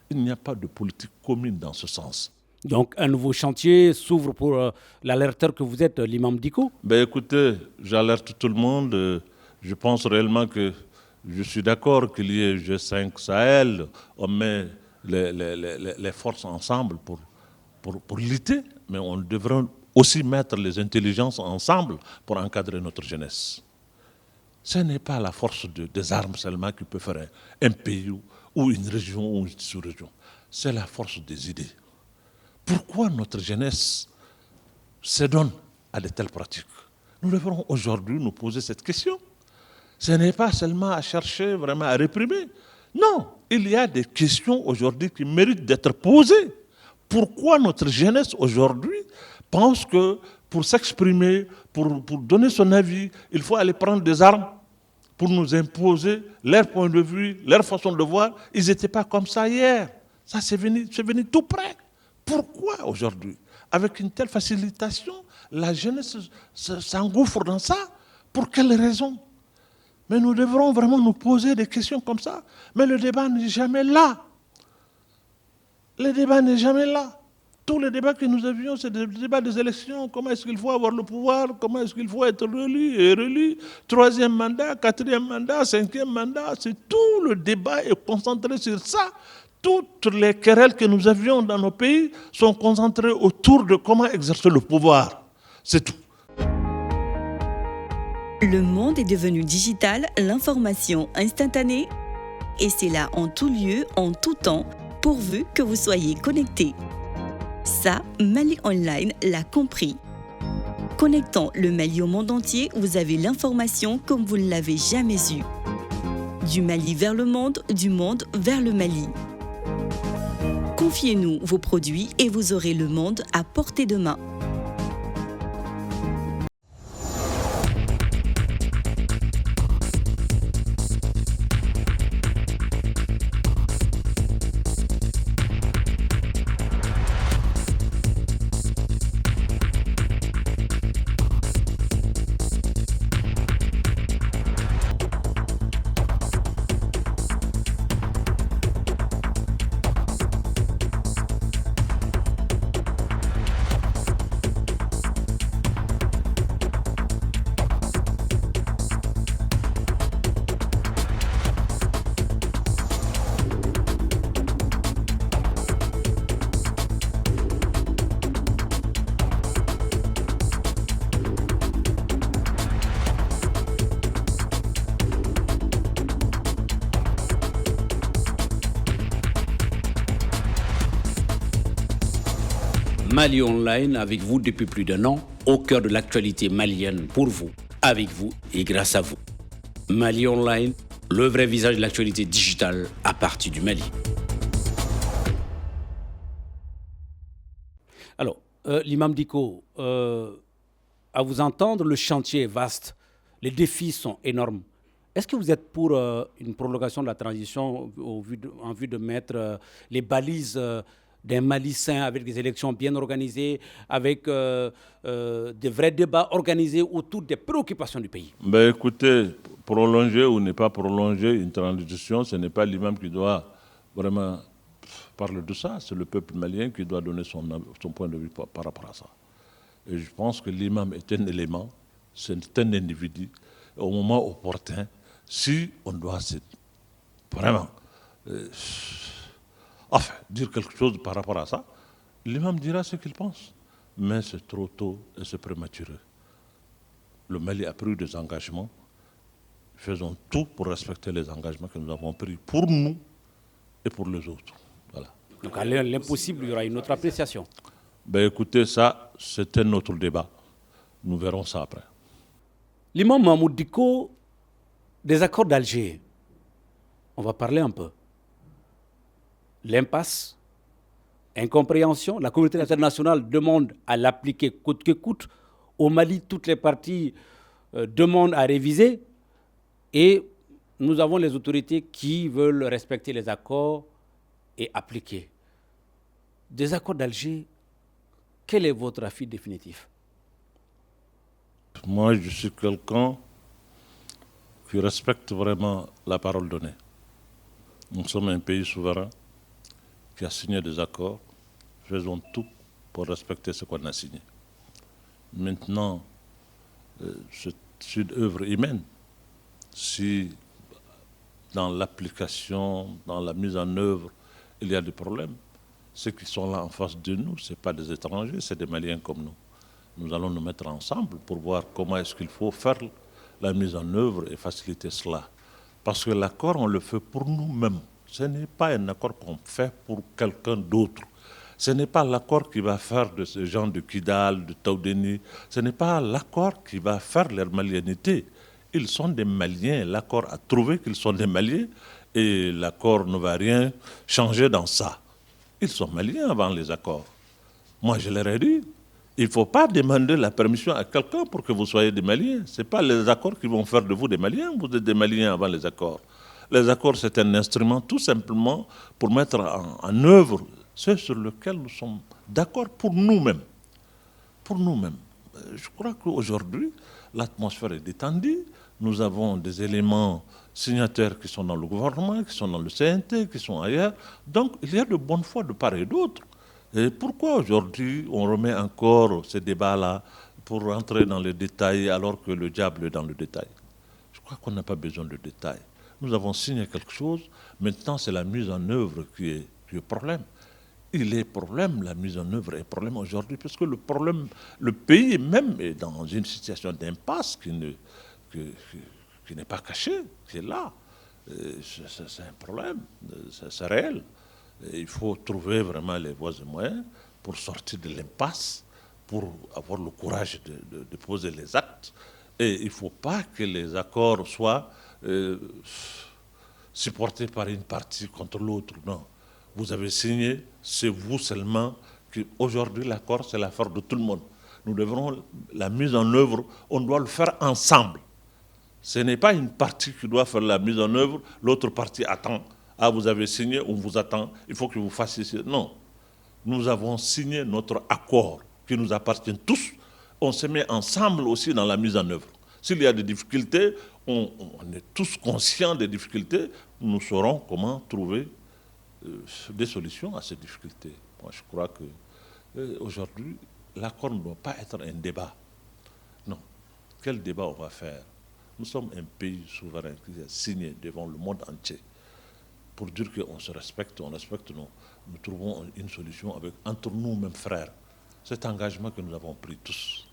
Il n'y a pas de politique commune dans ce sens. Donc, un nouveau chantier s'ouvre pour l'alerteur que vous êtes, l'imam Dicko. Écoutez, j'alerte tout le monde. Je pense réellement que je suis d'accord qu'il y ait G5 Sahel. On met les forces ensemble pour lutter, mais on devrait aussi mettre les intelligences ensemble pour encadrer notre jeunesse. Ce n'est pas la force des armes seulement qui peut faire un pays ou une région ou une sous-région. C'est la force des idées. Pourquoi notre jeunesse se donne à de telles pratiques? Nous devrons aujourd'hui nous poser cette question. Ce n'est pas seulement à chercher vraiment à réprimer. Non, il y a des questions aujourd'hui qui méritent d'être posées. Pourquoi notre jeunesse aujourd'hui pense que pour s'exprimer, pour donner son avis, il faut aller prendre des armes pour nous imposer leur point de vue, leur façon de voir? Ils n'étaient pas comme ça hier. Ça, c'est venu tout près. Pourquoi aujourd'hui, avec une telle facilitation, la jeunesse s'engouffre dans ça? Pour quelles raisons? Mais nous devrons vraiment nous poser des questions comme ça. Mais le débat n'est jamais là. Le débat n'est jamais là. Tous les débats que nous avions, c'est des débats des élections. Comment est-ce qu'il faut avoir le pouvoir? Comment est-ce qu'il faut être réélu et réélu? 3e mandat, 4e mandat, 5e mandat. C'est tout le débat est concentré sur ça. Toutes les querelles que nous avions dans nos pays sont concentrées autour de comment exercer le pouvoir. C'est tout. Le monde est devenu digital, l'information instantanée, et c'est là en tout lieu, en tout temps, pourvu que vous soyez connecté. Ça, Mali Online l'a compris. Connectant le Mali au monde entier, vous avez l'information comme vous ne l'avez jamais eue. Du Mali vers le monde, du monde vers le Mali. Confiez-nous vos produits et vous aurez le monde à portée de main. Mali Online avec vous depuis plus d'un an, au cœur de l'actualité malienne pour vous, avec vous et grâce à vous. Mali Online, le vrai visage de l'actualité digitale à partir du Mali. Alors, l'imam Dicko, à vous entendre, le chantier est vaste, les défis sont énormes. Est-ce que vous êtes pour une prolongation de la transition en vue de mettre les balises d'un Mali sain avec des élections bien organisées, avec des vrais débats organisés autour des préoccupations du pays? Ben écoutez, prolonger ou ne pas prolonger une transition, ce n'est pas l'imam qui doit vraiment parler de ça, c'est le peuple malien qui doit donner son point de vue par rapport à ça. Et je pense que l'imam est un élément, c'est un individu, au moment opportun, si on doit vraiment dire quelque chose par rapport à ça, l'imam dira ce qu'il pense. Mais c'est trop tôt et c'est prématuré. Le Mali a pris des engagements. Faisons tout pour respecter les engagements que nous avons pris pour nous et pour les autres. Voilà. Donc à l'impossible, il y aura une autre appréciation. Ben écoutez, ça, c'est un autre débat. Nous verrons ça après. L'imam Mahmoud Dicko, des accords d'Alger, on va parler un peu. L'impasse, incompréhension, la communauté internationale demande à l'appliquer coûte que coûte. Au Mali, toutes les parties demandent à réviser et nous avons les autorités qui veulent respecter les accords et appliquer. Des accords d'Alger, quel est votre avis définitif? Moi, je suis quelqu'un qui respecte vraiment la parole donnée. Nous sommes un pays souverain qui a signé des accords. Faisons tout pour respecter ce qu'on a signé. Maintenant, c'est une œuvre humaine. Si dans l'application, dans la mise en œuvre, il y a des problèmes, ceux qui sont là en face de nous, ce n'est pas des étrangers, c'est des Maliens comme nous. Nous allons nous mettre ensemble pour voir comment est-ce qu'il faut faire la mise en œuvre et faciliter cela. Parce que l'accord, on le fait pour nous-mêmes. Ce n'est pas un accord qu'on fait pour quelqu'un d'autre. Ce n'est pas l'accord qui va faire de ces gens de Kidal, de Taoudeni. Ce n'est pas l'accord qui va faire leur malianité. Ils sont des Maliens. L'accord a trouvé qu'ils sont des Maliens et l'accord ne va rien changer dans ça. Ils sont Maliens avant les accords. Moi, je leur ai dit, il ne faut pas demander la permission à quelqu'un pour que vous soyez des Maliens. Ce n'est pas les accords qui vont faire de vous des Maliens. Vous êtes des Maliens avant les accords. Les accords, c'est un instrument tout simplement pour mettre en œuvre ce sur lequel nous sommes d'accord pour nous-mêmes. Pour nous-mêmes. Je crois qu'aujourd'hui, l'atmosphère est détendue. Nous avons des éléments signataires qui sont dans le gouvernement, qui sont dans le CNT, qui sont ailleurs. Donc, il y a de bonne foi de part et d'autre. Et pourquoi aujourd'hui on remet encore ces débats-là pour rentrer dans les détails alors que le diable est dans le détail? Je crois qu'on n'a pas besoin de détails. Nous avons signé quelque chose. Maintenant, c'est la mise en œuvre qui est problème. Il est problème, la mise en œuvre est problème aujourd'hui, parce que le pays même est dans une situation d'impasse qui n'est pas cachée, qui est là. C'est un problème, c'est réel. Et il faut trouver vraiment les voies et moyens pour sortir de l'impasse, pour avoir le courage de poser les actes. Et il ne faut pas que les accords soient supportés par une partie contre l'autre, non. Vous avez signé, c'est vous seulement. Aujourd'hui, l'accord, c'est l'affaire de tout le monde. Nous devrons, la mise en œuvre, on doit le faire ensemble. Ce n'est pas une partie qui doit faire la mise en œuvre, l'autre partie attend. Ah, vous avez signé, on vous attend, il faut que vous fassiez ça. Non. Nous avons signé notre accord qui nous appartient tous. On se met ensemble aussi dans la mise en œuvre. S'il y a des difficultés, on est tous conscients des difficultés, nous saurons comment trouver des solutions à ces difficultés. Moi, je crois qu'aujourd'hui, l'accord ne doit pas être un débat. Non. Quel débat on va faire? Nous sommes un pays souverain qui a signé devant le monde entier pour dire qu'on se respecte, on respecte nous. Nous trouvons une solution entre nous, mêmes frères. Cet engagement que nous avons pris tous.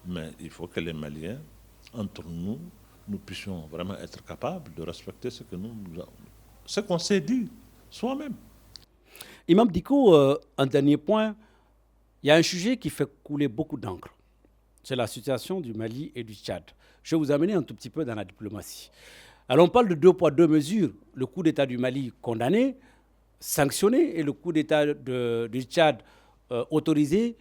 Mais il faut que les Maliens, entre nous, nous puissions vraiment être capables de respecter ce qu'on s'est dit soi-même. Imam Dicko, un dernier point, il y a un sujet qui fait couler beaucoup d'encre. C'est la situation du Mali et du Tchad. Je vais vous amener un tout petit peu dans la diplomatie. Alors on parle de 2 poids 2 mesures. Le coup d'État du Mali condamné, sanctionné, et le coup d'État du Tchad autorisé.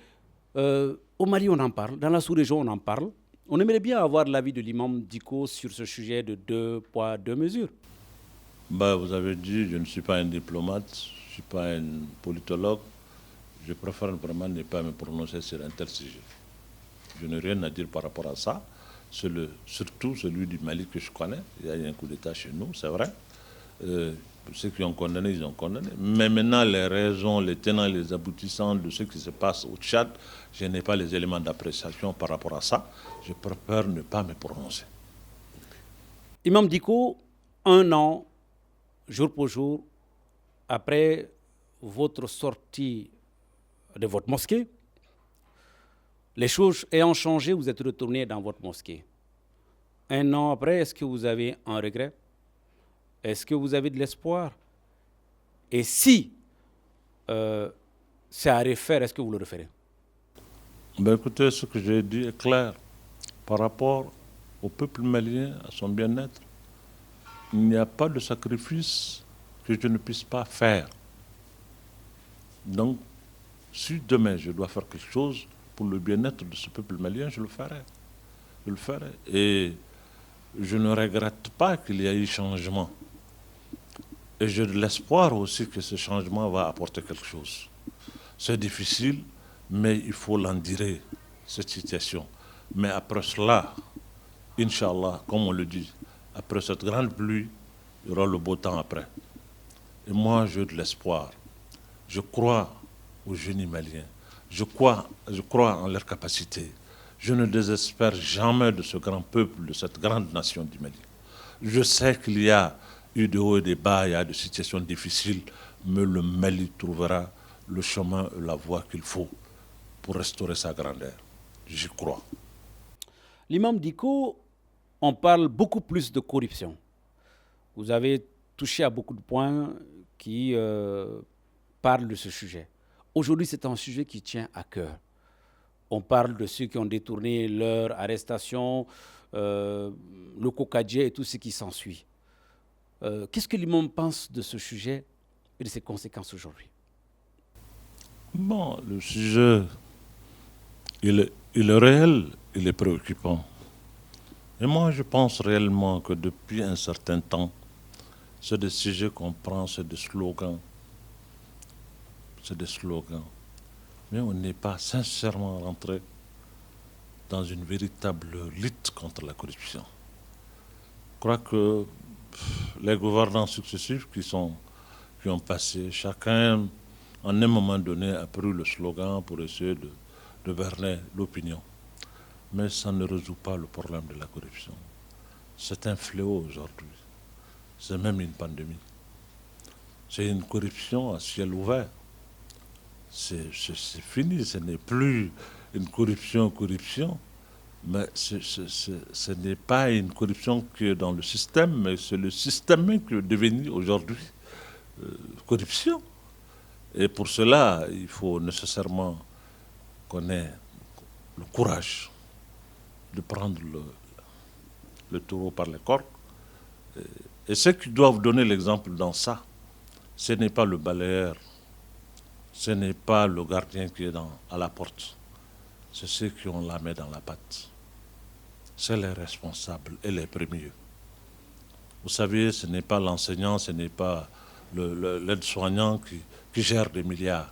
Au Mali, on en parle. Dans la sous-région, on en parle. On aimerait bien avoir l'avis de l'imam Dicko sur ce sujet de 2 poids 2 mesures. Vous avez dit, je ne suis pas un diplomate, je ne suis pas un politologue. Je préfère vraiment ne pas me prononcer sur un tel sujet. Je n'ai rien à dire par rapport à ça. C'est surtout celui du Mali que je connais. Il y a eu un coup d'État chez nous, c'est vrai. Ceux qui ont condamné, ils ont condamné. Mais maintenant, les raisons, les tenants, les aboutissants de ce qui se passe au Tchad, je n'ai pas les éléments d'appréciation par rapport à ça. Je préfère ne pas me prononcer. Imam Dicko, 1 an, jour pour jour, après votre sortie de votre mosquée, les choses ayant changé, vous êtes retourné dans votre mosquée. 1 an après, est-ce que vous avez un regret? Est-ce que vous avez de l'espoir? Et si c'est à refaire, est-ce que vous le referez? Écoutez, ce que j'ai dit est clair. Par rapport au peuple malien, à son bien-être, il n'y a pas de sacrifice que je ne puisse pas faire. Donc, si demain je dois faire quelque chose pour le bien-être de ce peuple malien, je le ferai. Je le ferai. Et je ne regrette pas qu'il y ait eu changement. Et j'ai de l'espoir aussi que ce changement va apporter quelque chose. C'est difficile, mais il faut l'endurer, cette situation. Mais après cela, Inch'Allah, comme on le dit, après cette grande pluie, il y aura le beau temps après. Et moi, j'ai de l'espoir. Je crois aux génies maliens. Je crois en leur capacité. Je ne désespère jamais de ce grand peuple, de cette grande nation du Mali. Je sais qu'il y a eu de hauts et des bas, il y a des situations difficiles, mais le Mali trouvera le chemin et la voie qu'il faut pour restaurer sa grandeur. J'y crois. L'imam Dicko, on parle beaucoup plus de corruption. Vous avez touché à beaucoup de points qui parlent de ce sujet. Aujourd'hui, c'est un sujet qui tient à cœur. On parle de ceux qui ont détourné leur arrestation, le cocadier et tout ce qui s'ensuit. Qu'est-ce que l'imam pense de ce sujet et de ses conséquences aujourd'hui? Le sujet, il est réel, il est préoccupant. Et moi, je pense réellement que depuis un certain temps, c'est des sujets qu'on prend, c'est des slogans. C'est des slogans. Mais on n'est pas sincèrement rentré dans une véritable lutte contre la corruption. Je crois que les gouvernants successifs qui ont passé, chacun, en un moment donné, a pris le slogan pour essayer de berner l'opinion. Mais ça ne résout pas le problème de la corruption. C'est un fléau aujourd'hui. c'est même une pandémie. C'est une corruption à ciel ouvert. C'est fini, ce n'est plus une corruption, mais ce n'est pas une corruption qui est dans le système, mais c'est le système qui est devenu aujourd'hui corruption. Et pour cela, il faut nécessairement qu'on ait le courage de prendre le taureau par les cornes. Et ceux qui doivent donner l'exemple dans ça, ce n'est pas le balayeur, ce n'est pas le gardien qui est à la porte, c'est ceux qui ont la main dans la pâte. C'est les responsables et les premiers. Vous savez, ce n'est pas l'enseignant, ce n'est pas l'aide-soignant qui gère des milliards.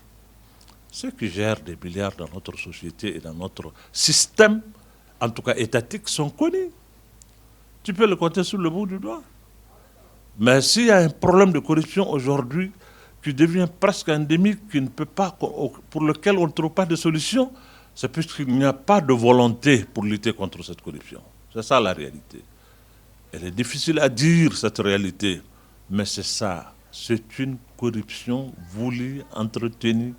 Ceux qui gèrent des milliards dans notre société et dans notre système, en tout cas étatique, sont connus. Tu peux le compter sur le bout du doigt. Mais s'il y a un problème de corruption aujourd'hui qui devient presque endémique, qui ne peut pas, pour lequel on ne trouve pas de solution, c'est puisqu'il n'y a pas de volonté pour lutter contre cette corruption. C'est ça la réalité. Elle est difficile à dire, cette réalité, mais c'est ça. C'est une corruption voulue, entretenue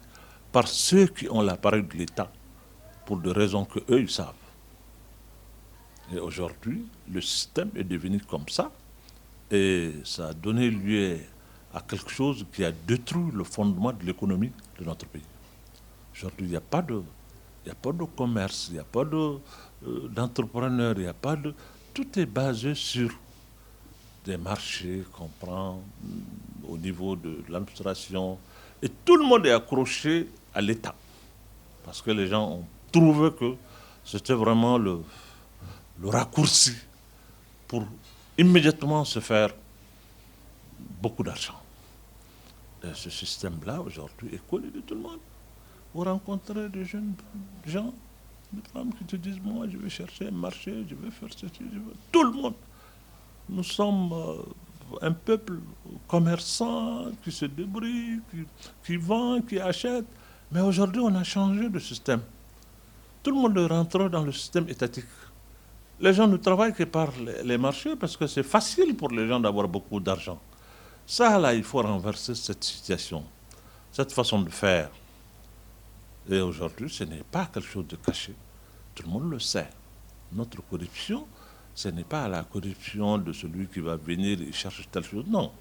par ceux qui ont l'appareil de l'État, pour des raisons qu'eux, ils savent. Et aujourd'hui, le système est devenu comme ça, et ça a donné lieu à quelque chose qui a détruit le fondement de l'économie de notre pays. Aujourd'hui, il n'y a pas de commerce, il n'y a pas d'entrepreneurs, il n'y a pas de... Tout est basé sur des marchés qu'on prend au niveau de l'administration. Et tout le monde est accroché à l'État. Parce que les gens ont trouvé que c'était vraiment le raccourci pour immédiatement se faire beaucoup d'argent. Et ce système-là, aujourd'hui, est connu de tout le monde. Vous rencontrez des jeunes gens, des femmes qui te disent, moi, je vais chercher un marché, je vais faire ceci, tout le monde. Nous sommes un peuple commerçant qui se débrouille, qui vend, qui achète. Mais aujourd'hui, on a changé de système. Tout le monde rentre dans le système étatique. Les gens ne travaillent que par les marchés parce que c'est facile pour les gens d'avoir beaucoup d'argent. Ça, là, il faut renverser cette situation, cette façon de faire. Et aujourd'hui, ce n'est pas quelque chose de caché. Tout le monde le sait. Notre corruption, ce n'est pas la corruption de celui qui va venir et chercher telle chose. Non.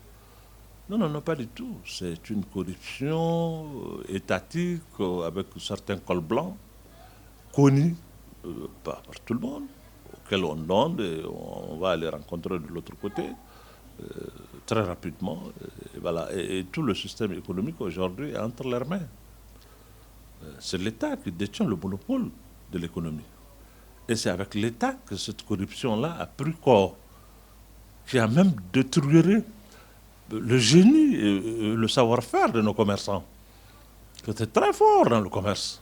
Non, pas du tout. C'est une corruption étatique avec certains cols blancs, connus par tout le monde, auxquels on donne et on va les rencontrer de l'autre côté très rapidement. Et voilà. Et tout le système économique aujourd'hui est entre leurs mains. C'est l'État qui détient le monopole de l'économie. Et c'est avec l'État que cette corruption-là a pris corps, qui a même détruit le génie et le savoir-faire de nos commerçants, qui étaient très forts dans le commerce.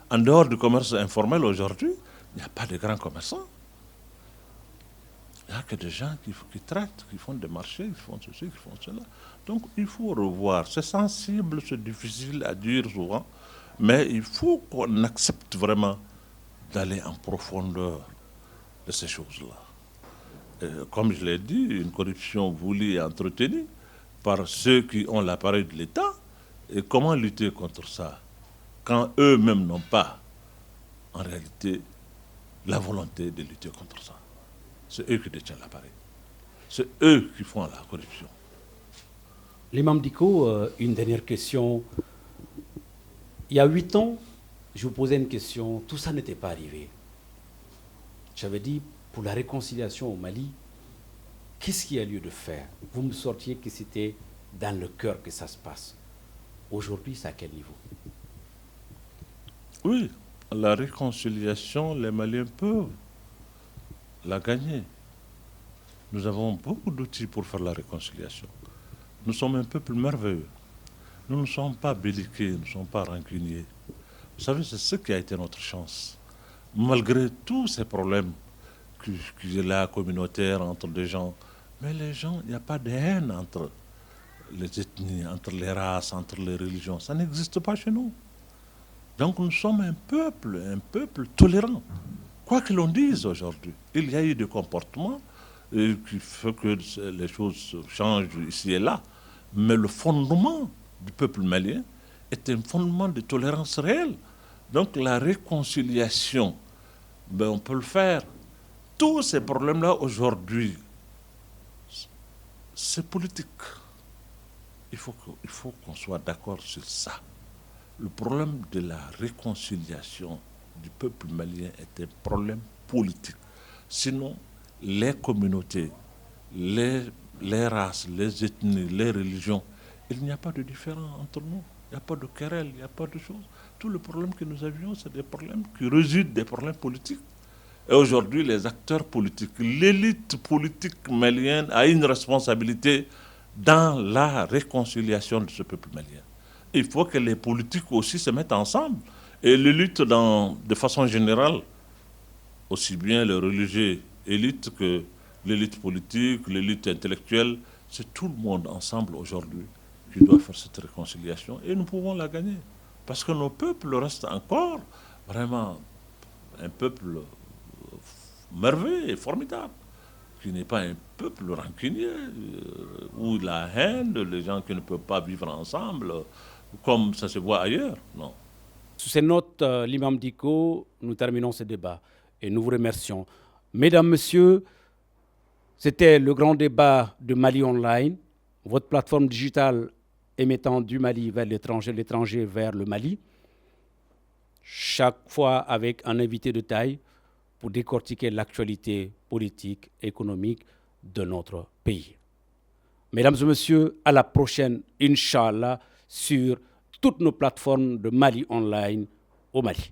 En dehors du commerce informel aujourd'hui, il n'y a pas de grands commerçants. Il n'y a que des gens qui traitent, qui font des marchés, qui font ceci, qui font cela. Donc il faut revoir. C'est sensible, c'est difficile à dire souvent, mais il faut qu'on accepte vraiment d'aller en profondeur de ces choses-là. Comme je l'ai dit, une corruption voulue et entretenue par ceux qui ont l'appareil de l'État. Et comment lutter contre ça quand eux-mêmes n'ont pas, en réalité, la volonté de lutter contre ça? C'est eux qui détiennent l'appareil. C'est eux qui font la corruption. L'imam Dicko, une dernière question. Il y a 8 ans, je vous posais une question, tout ça n'était pas arrivé. J'avais dit, pour la réconciliation au Mali, qu'est-ce qu'il y a lieu de faire? Vous me sortiez que c'était dans le cœur que ça se passe. Aujourd'hui, c'est à quel niveau? Oui, la réconciliation, les Maliens peuvent la gagner. Nous avons beaucoup d'outils pour faire la réconciliation. Nous sommes un peuple merveilleux. Nous ne sommes pas belliqués, nous ne sommes pas rancuniers. Vous savez, c'est ce qui a été notre chance. Malgré tous ces problèmes qui est là, communautaires, entre des gens, mais les gens, il n'y a pas de haine entre les ethnies, entre les races, entre les religions. Ça n'existe pas chez nous. Donc nous sommes un peuple tolérant. Quoi que l'on dise aujourd'hui, il y a eu des comportements qui fait que les choses changent ici et là. Mais le fondement du peuple malien est un fondement de tolérance réelle. Donc la réconciliation, on peut le faire. Tous ces problèmes-là aujourd'hui, c'est politique. Il faut qu'on soit d'accord sur ça. Le problème de la réconciliation du peuple malien est un problème politique. Sinon, les communautés, les races, les ethnies, les religions, il n'y a pas de différence entre nous. Il n'y a pas de querelle, il n'y a pas de choses. Tous les problèmes que nous avions, c'est des problèmes qui résultent des problèmes politiques. Et aujourd'hui, les acteurs politiques, l'élite politique malienne a une responsabilité dans la réconciliation de ce peuple malien. Il faut que les politiques aussi se mettent ensemble. Et l'élite, de façon générale, aussi bien les religieux élites que l'élite politique, l'élite intellectuelle, c'est tout le monde ensemble aujourd'hui qui doit faire cette réconciliation. Et nous pouvons la gagner. Parce que nos peuples restent encore vraiment un peuple merveilleux et formidable, qui n'est pas un peuple rancunier, où la haine, les gens qui ne peuvent pas vivre ensemble, comme ça se voit ailleurs. Non. Sous ces notes, l'imam Dicko, nous terminons ce débat et nous vous remercions. Mesdames, Messieurs, c'était le grand débat de Mali Online, votre plateforme digitale émettant du Mali vers l'étranger vers le Mali, chaque fois avec un invité de taille pour décortiquer l'actualité politique et économique de notre pays. Mesdames et messieurs, à la prochaine, Inch'Allah, sur toutes nos plateformes de Mali Online au Mali.